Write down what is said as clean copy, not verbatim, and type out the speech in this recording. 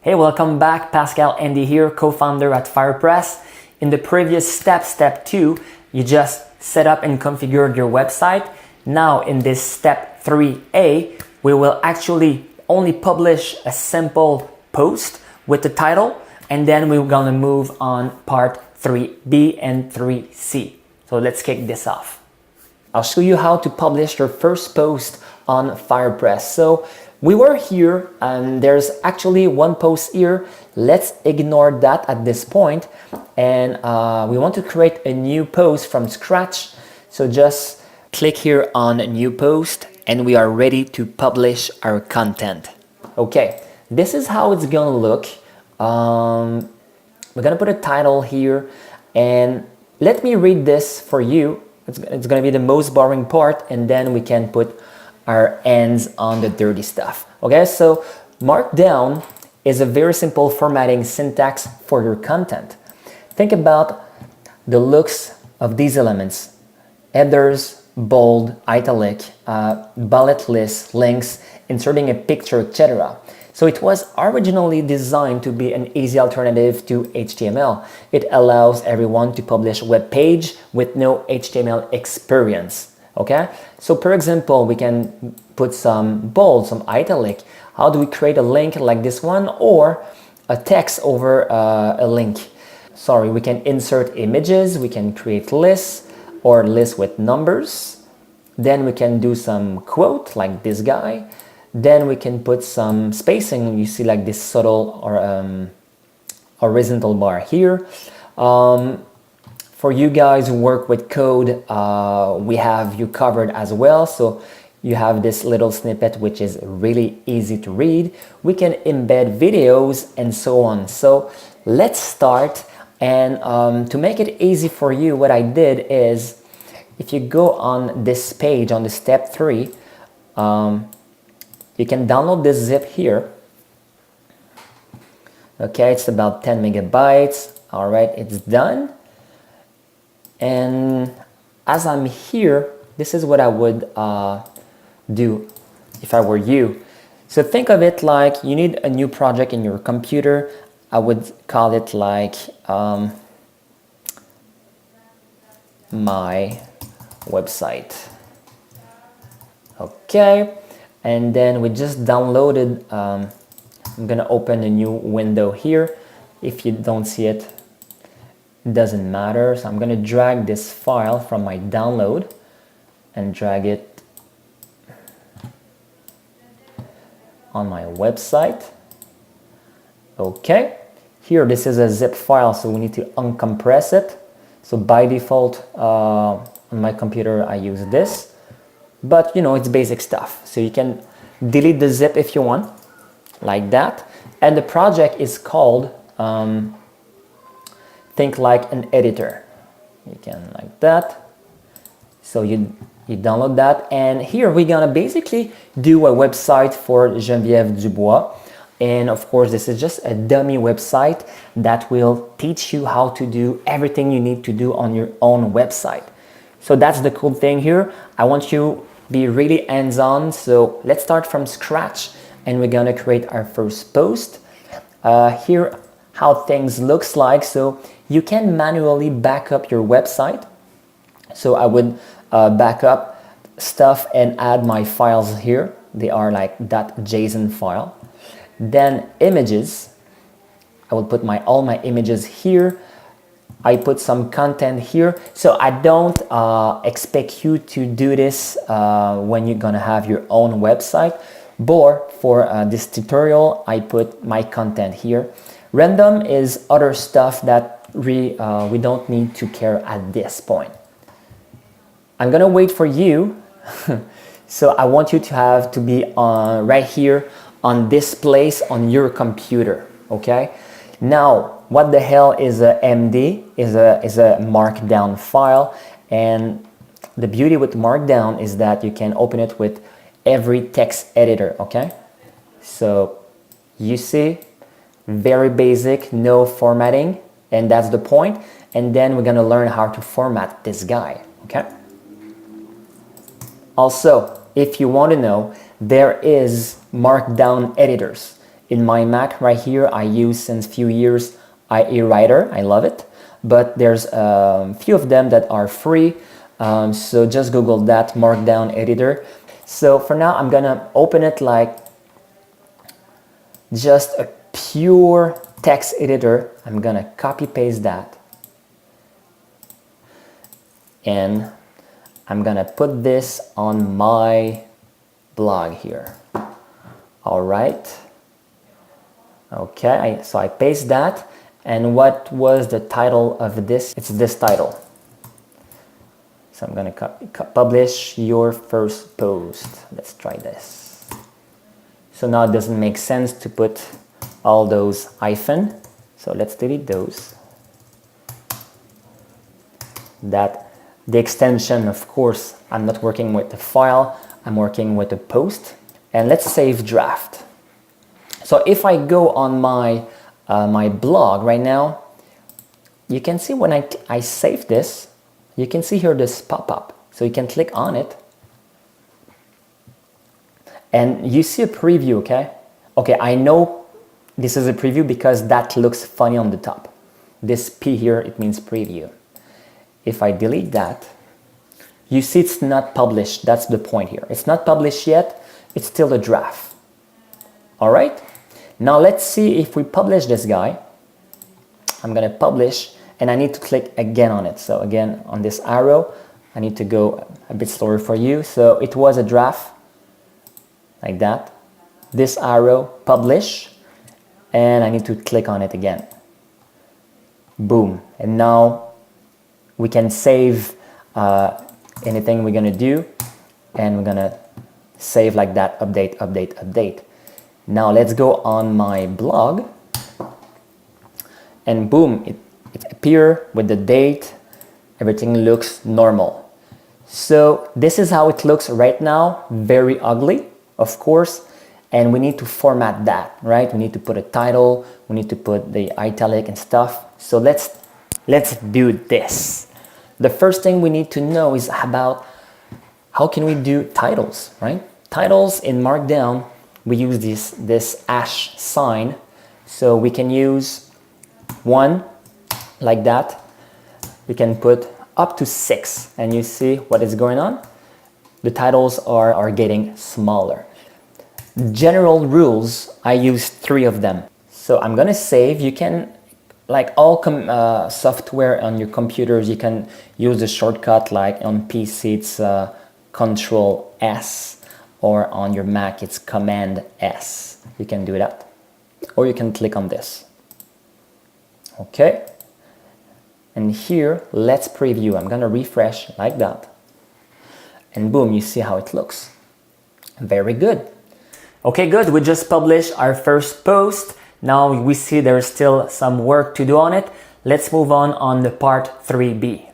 Hey, welcome back. Pascal Andy here, co-founder at FirePress. In the previous step 2, you just set up and configured your website. Now in this step 3A, we will actually only publish a simple post with the title, and then we're gonna move on part 3B and 3C. So let's kick this off. I'll show you how to publish your first post on FirePress. So we were here and there's actually one post here. Let's ignore that at this point. And we want to create a new post from scratch. So just click here on new post and we are ready to publish our content. Okay, this is how it's gonna look. We're gonna put a title here and let me read this for you. It's gonna be the most boring part and then we can put our hands on the dirty stuff. Okay, so Markdown is a very simple formatting syntax for your content. Think about the looks of these elements: headers, bold, italic, bullet lists, links, inserting a picture, etc. So it was originally designed to be an easy alternative to HTML. It allows everyone to publish a web page with no HTML experience. Okay, so per example, we can put some bold, some italic. How do we create a link like this one, or a text over a link? Sorry, we can insert images, we can create lists or lists with numbers. Then we can do some quote like this guy. Then we can put some spacing. You see like this subtle or horizontal bar here. For you guys who work with code, we have you covered as well. So you have this little snippet which is really easy to read. We can embed videos and so on. So let's start. And to make it easy for you, what I did is, if you go on this page, on the step 3, you can download this zip here. Okay, it's about 10 megabytes. All right, it's done. And as I'm here, this is what I would do if I were you. So think of it like you need a new project in your computer. I would call it like my website. Okay, and then we just downloaded. I'm gonna open a new window here. If you don't see it, doesn't matter. So I'm going to drag this file from my download and drag it on my website. Okay, here this is a zip file, so we need to uncompress it. So by default on my computer I use this, but you know, it's basic stuff. So you can delete the zip if you want, like that. And the project is called think like an editor. You can like that. So you download that, and here we're gonna basically do a website for Geneviève Dubois. And of course, this is just a dummy website that will teach you how to do everything you need to do on your own website. So that's the cool thing here. I want you to be really hands-on. So let's start from scratch, and we're gonna create our first post. Here, how things looks like. So you can manually back up your website. So I would back up stuff and add my files here. They are like .json file. Then images, I will put all my images here. I put some content here. So I don't expect you to do this when you're gonna have your own website. But for this tutorial, I put my content here. Random is other stuff that we don't need to care at this point. I'm gonna wait for you. So I want you to be right here on this place on your computer. Okay. Now, what the hell is a MD? Is a Markdown file, and the beauty with Markdown is that you can open it with every text editor. Okay. So you see. Very basic, no formatting, and that's the point. And then we're gonna learn how to format this guy, okay? Also, if you want to know, there is Markdown editors. In my Mac right here, I use since few years IA Writer. I love it. But there's a few of them that are free. So just Google that, Markdown Editor. So for now, I'm gonna open it like just a pure text editor. I'm gonna copy paste that. And I'm gonna put this on my blog here. All right. Okay, so I paste that. And what was the title of this? It's this title. So I'm gonna publish your first post. Let's try this. So now it doesn't make sense to put all those hyphen. So let's delete those. The extension, of course, I'm not working with the file, I'm working with the post. And let's save draft. So if I go on my my blog right now, you can see when I save this, you can see here this pop-up. So you can click on it. And you see a preview, okay? Okay, I know this is a preview because that looks funny on the top. This P here, it means preview. If I delete that, you see it's not published. That's the point here. It's not published yet. It's still a draft. All right? Now let's see if we publish this guy. I'm gonna publish and I need to click again on it. So again, on this arrow, I need to go a bit slower for you. So it was a draft, like that. This arrow, publish, and I need to click on it again. Boom. And now we can save anything we're gonna do, and we're gonna save like that, update, update, update. Now let's go on my blog, and boom, it appears with the date, everything looks normal. So this is how it looks right now, very ugly, of course, and we need to format that, right? We need to put a title, we need to put the italic and stuff. So let's do this. The first thing we need to know is about how can we do titles, right? Titles in Markdown, we use this hash sign. So we can use 1 like that. We can put up to 6, and you see what is going on? The titles are getting smaller. General rules, I use 3 of them. So I'm gonna save. You can, like all software on your computers, you can use the shortcut. Like on PC it's Control S, or on your Mac it's Command S. You can do that, or you can click on this. Okay, and here let's preview. I'm gonna refresh like that, and boom, you see how it looks. Very good. Okay, good. We just published our first post. Now we see there's still some work to do on it. Let's move on the part 3B.